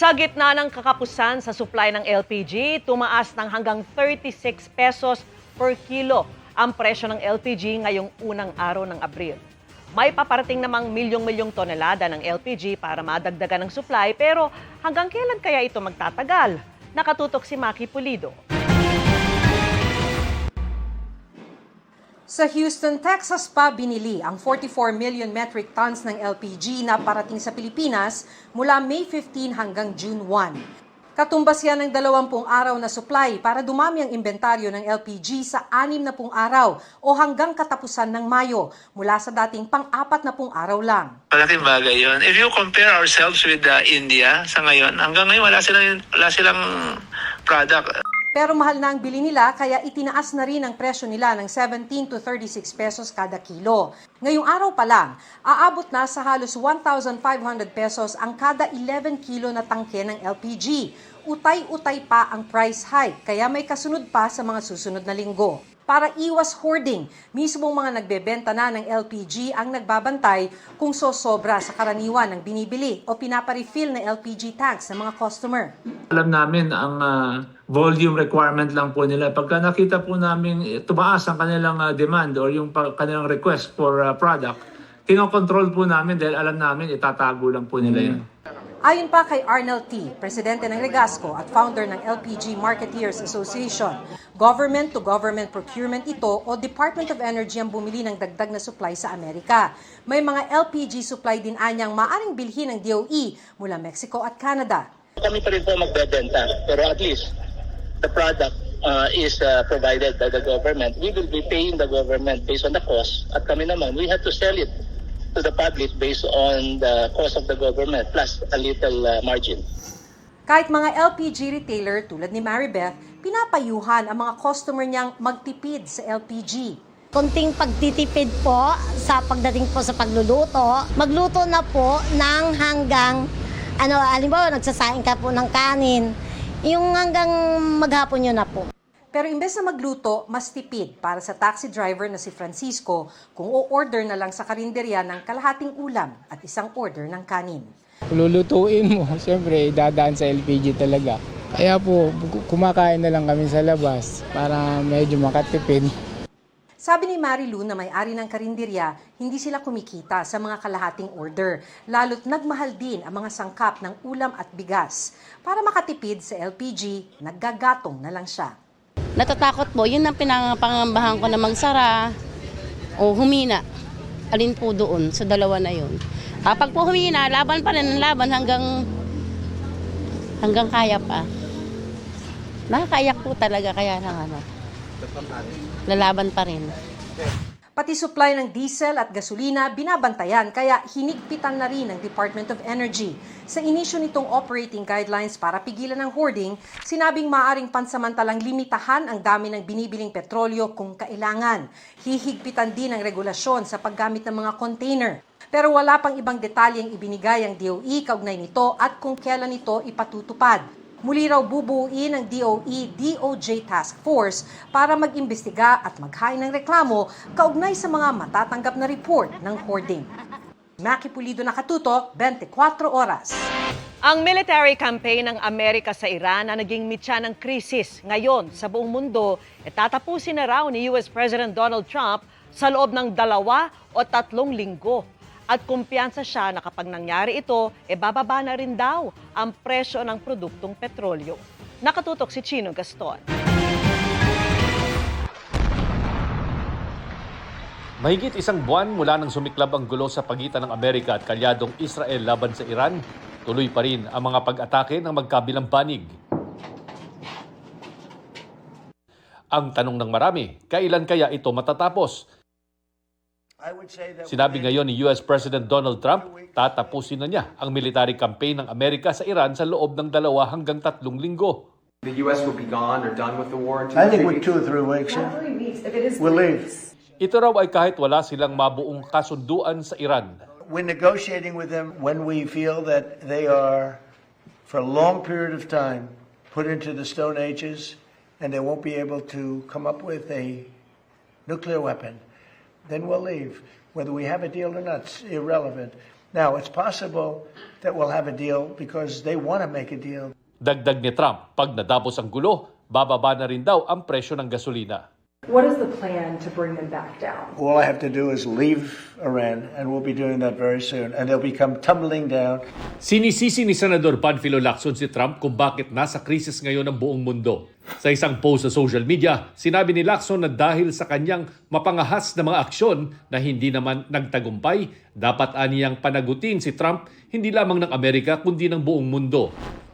Sa gitna ng kakapusan sa supply ng LPG, tumaas ng hanggang 36 pesos per kilo ang presyo ng LPG ngayong unang araw ng Abril. May paparating namang milyong-milyong tonelada ng LPG para madagdagan ng supply, pero hanggang kailan kaya ito magtatagal? Nakatutok si Maki Pulido. Sa Houston, Texas pa binili ang 44 million metric tons ng LPG na parating sa Pilipinas mula May 15 hanggang June 1. Katumbas yan ng 20 araw na supply para dumami ang inventaryo ng LPG sa 60 araw o hanggang katapusan ng Mayo mula sa dating pang-40 araw lang. Malaking bagay yun. If you compare ourselves with India sa ngayon, hanggang ngayon wala silang product. Pero mahal na ang bili nila kaya itinaas na rin ang presyo nila ng 17 to 36 pesos kada kilo. Ngayong araw pa lang, aabot na sa halos 1,500 pesos ang kada 11 kilo na tangke ng LPG. Utay-utay pa ang price hike kaya may kasunod pa sa mga susunod na linggo. Para iwas hoarding, mismong mga nagbebenta na ng LPG ang nagbabantay kung sosobra sa karaniwan ng binibili o pinaparefill na LPG tanks ng mga customer. Alam namin ang volume requirement lang po nila. Pagka nakita po namin tumaas ang kanilang demand or yung kanilang request for product, kinokontrol po namin dahil alam namin itatago lang po nila yun. Ayon pa kay Arnel T., presidente ng Regasco at founder ng LPG Marketeers Association, government-to-government procurement ito o Department of Energy ang bumili ng dagdag na supply sa Amerika. May mga LPG supply din anyang maaring bilhin ng DOE mula Mexico at Canada. Kami pa rin po magbebenta, pero at least the product is provided by the government. We will be paying the government based on the cost at kami naman, we have to sell it to the public based on the cost of the government plus a little margin. Kahit mga LPG retailer tulad ni Maribeth, pinapayuhan ang mga customer niyang magtipid sa LPG. Konting pagtitipid po sa pagdating po sa pagluluto. Magluto na po ng hanggang, halimbawa nagsasaing ka po ng kanin, yung hanggang maghapon yun na po. Pero imbes na magluto, mas tipid para sa taxi driver na si Francisco kung o-order na lang sa karinderya ng kalahating ulam at isang order ng kanin. Lulutuin mo, siyempre dadaan sa LPG talaga. Kaya po, kumakain na lang kami sa labas para medyo makatipid. Sabi ni Marilu na may-ari ng karinderya, hindi sila kumikita sa mga kalahating order, lalo't nagmahal din ang mga sangkap ng ulam at bigas. Para makatipid sa LPG, naggagatong na lang siya. Natatakot po, yun ang pinangapangambahan ko na magsara o humina. Alin po doon sa dalawa na yun. Pag po humina, laban pa rin ang laban hanggang kaya pa. Nakakaiyak po talaga kaya lalaban pa rin. Pati supply ng diesel at gasolina binabantayan kaya hinigpitan na rin ng Department of Energy. Sa inisyo nitong operating guidelines para pigilan ang hoarding, sinabing maaring pansamantalang limitahan ang dami ng binibiling petrolyo kung kailangan. Hihigpitan din ang regulasyon sa paggamit ng mga container. Pero wala pang ibang detalyeng ibinigay ang DOE kaugnay nito at kung kailan ito ipatutupad. Muli raw bubuuin ng DOE-DOJ Task Force para mag-imbestiga at maghain ng reklamo kaugnay sa mga matatanggap na report ng hoarding. Maki Pulido, nakatutok, 24 oras. Ang military campaign ng Amerika sa Iran na naging mitya ng krisis ngayon sa buong mundo, tatapusin na raw ni US President Donald Trump sa loob ng 2 o 3 linggo. At kumpiyansa siya na kapag nangyari ito, bababa na rin daw ang presyo ng produktong petrolyo. Nakatutok si Chino Gaston. Mahigit 1 buwan mula nang sumiklab ang gulo sa pagitan ng Amerika at kalyadong Israel laban sa Iran, tuloy pa rin ang mga pag-atake ng magkabilang panig. Ang tanong ng marami, kailan kaya ito matatapos? Sinabi ngayon ni US President Donald Trump, tatapusin na niya ang military campaign ng Amerika sa Iran sa loob ng 2 hanggang 3 linggo. The US will be gone or done with the war in 2 I think weeks. with 2 or 3 weeks. We'll leave. Ito raw ay kahit wala silang mabuong kasunduan sa Iran. We're negotiating with them when we feel that they are, for a long period of time, put into the Stone Ages and they won't be able to come up with a nuclear weapon. Then we'll leave. Whether we have a deal or not, it's irrelevant. Now, it's possible that we'll have a deal because they want to make a deal. Dagdag ni Trump, pag natapos ang gulo, bababa na rin daw ang presyo ng gasolina. What is the plan to bring them back down? All I have to do is leave Iran, and we'll be doing that very soon, and they'll become tumbling down. Sinisisi ni Senador Panfilo Lacson si Trump kung bakit nasa krisis ngayon ang buong mundo. Sa isang post sa social media, sinabi ni Lacson na dahil sa kanyang mapangahas na mga aksyon na hindi naman nagtagumpay, dapat aniyang panagutin si Trump hindi lamang ng Amerika kundi ng buong mundo.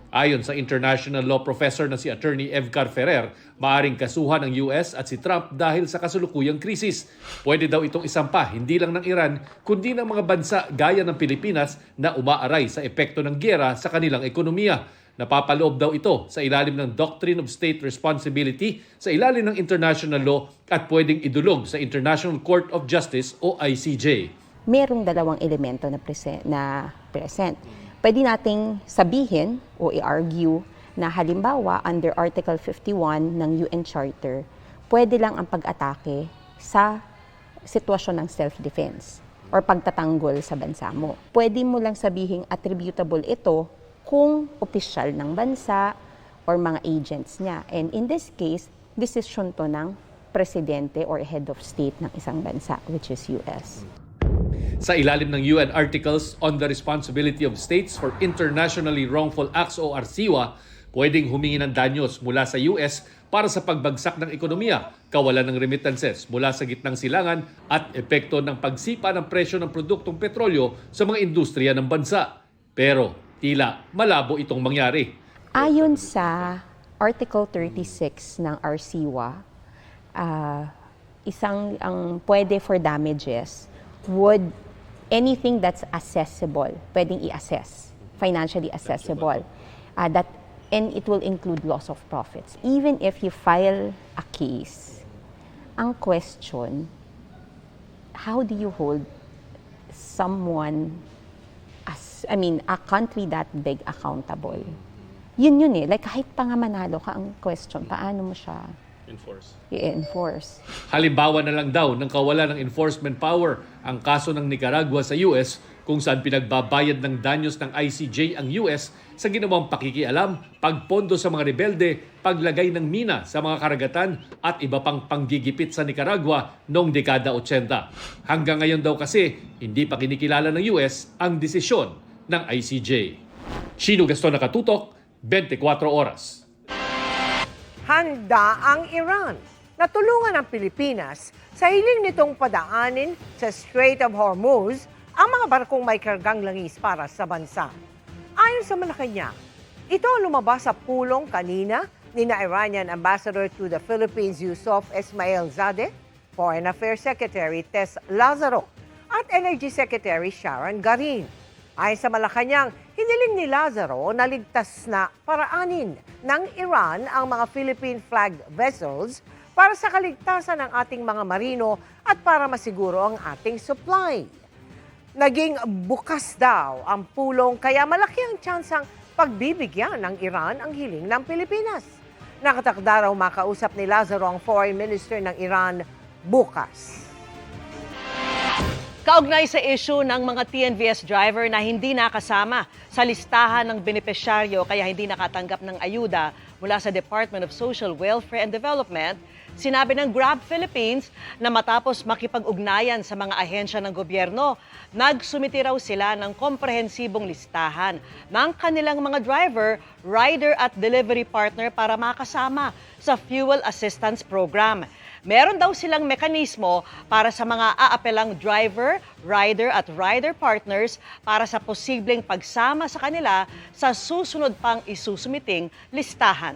Ayon sa international law professor na si Attorney Evcar Ferrer, maaring kasuhan ng US at si Trump dahil sa kasulukuyang krisis. Pwede daw itong isampa hindi lang ng Iran, kundi ng mga bansa gaya ng Pilipinas na umaaray sa epekto ng giyera sa kanilang ekonomiya. Napapaloob daw ito sa ilalim ng Doctrine of State Responsibility sa ilalim ng international law at pwedeng idulog sa International Court of Justice o ICJ. Merong dalawang elemento na present. Pwede nating sabihin o i-argue na halimbawa under Article 51 ng UN Charter, pwede lang ang pag-atake sa sitwasyon ng self-defense or pagtatanggol sa bansa mo. Pwede mo lang sabihing attributable ito kung opisyal ng bansa or mga agents niya. And in this case, desisyon to ng presidente or head of state ng isang bansa, which is US. Sa ilalim ng UN Articles on the Responsibility of States for Internationally Wrongful Acts o RCWA, pwedeng humingi ng danyos mula sa US para sa pagbagsak ng ekonomiya, kawalan ng remittances mula sa gitnang silangan at epekto ng pagsipa ng presyo ng produktong petrolyo sa mga industriya ng bansa. Pero tila malabo itong mangyari. Ayon sa Article 36 ng RCWA, ang pwede for damages would anything that's accessible, pwedeng i-assess, financially accessible. And it will include loss of profits. Even if you file a case, ang question, how do you hold someone, a country that big accountable? Yun eh. Like kahit pa nga manalo ka, ang question, paano mo siya i-enforce? Halimbawa na lang daw ng kawalan ng enforcement power ang kaso ng Nicaragua sa US kung saan pinagbabayad ng danyos ng ICJ ang US sa ginawang pakikialam, pagpondo sa mga rebelde, paglagay ng mina sa mga karagatan at iba pang panggigipit sa Nicaragua noong dekada 80. Hanggang ngayon daw kasi hindi pa kinikilala ng US ang desisyon ng ICJ. Shino Gaston Nakatutok, 24 Oras. Handa ang Iran na tulungan ang Pilipinas sa hiling nitong padaanin sa Strait of Hormuz ang mga barkong may kargang langis para sa bansa. Ayon sa Malacanang, ito ang lumabas sa pulong kanina ni Iranian Ambassador to the Philippines Yusuf Esmailzadeh, Foreign Affairs Secretary Tess Lazaro at Energy Secretary Sharon Garin. Ayon sa Malacanang, hiniling ni Lazaro na ligtas na paraanin ng Iran ang mga Philippine-flagged vessels para sa kaligtasan ng ating mga marino at para masiguro ang ating supply. Naging bukas daw ang pulong kaya malaki ang tsansang pagbibigyan ng Iran ang hiling ng Pilipinas. Nakatakda raw makausap ni Lazaro ang Foreign Minister ng Iran bukas. Kaugnay sa issue ng mga TNVS driver na hindi nakasama sa listahan ng benepisyaryo kaya hindi nakatanggap ng ayuda mula sa Department of Social Welfare and Development, sinabi ng Grab Philippines na matapos makipag-ugnayan sa mga ahensya ng gobyerno, nagsumiti raw sila ng komprehensibong listahan ng kanilang mga driver, rider at delivery partner para makasama sa Fuel Assistance Program. Meron daw silang mekanismo para sa mga aapelang driver, rider at rider partners para sa posibleng pagsama sa kanila sa susunod pang isusumiting listahan.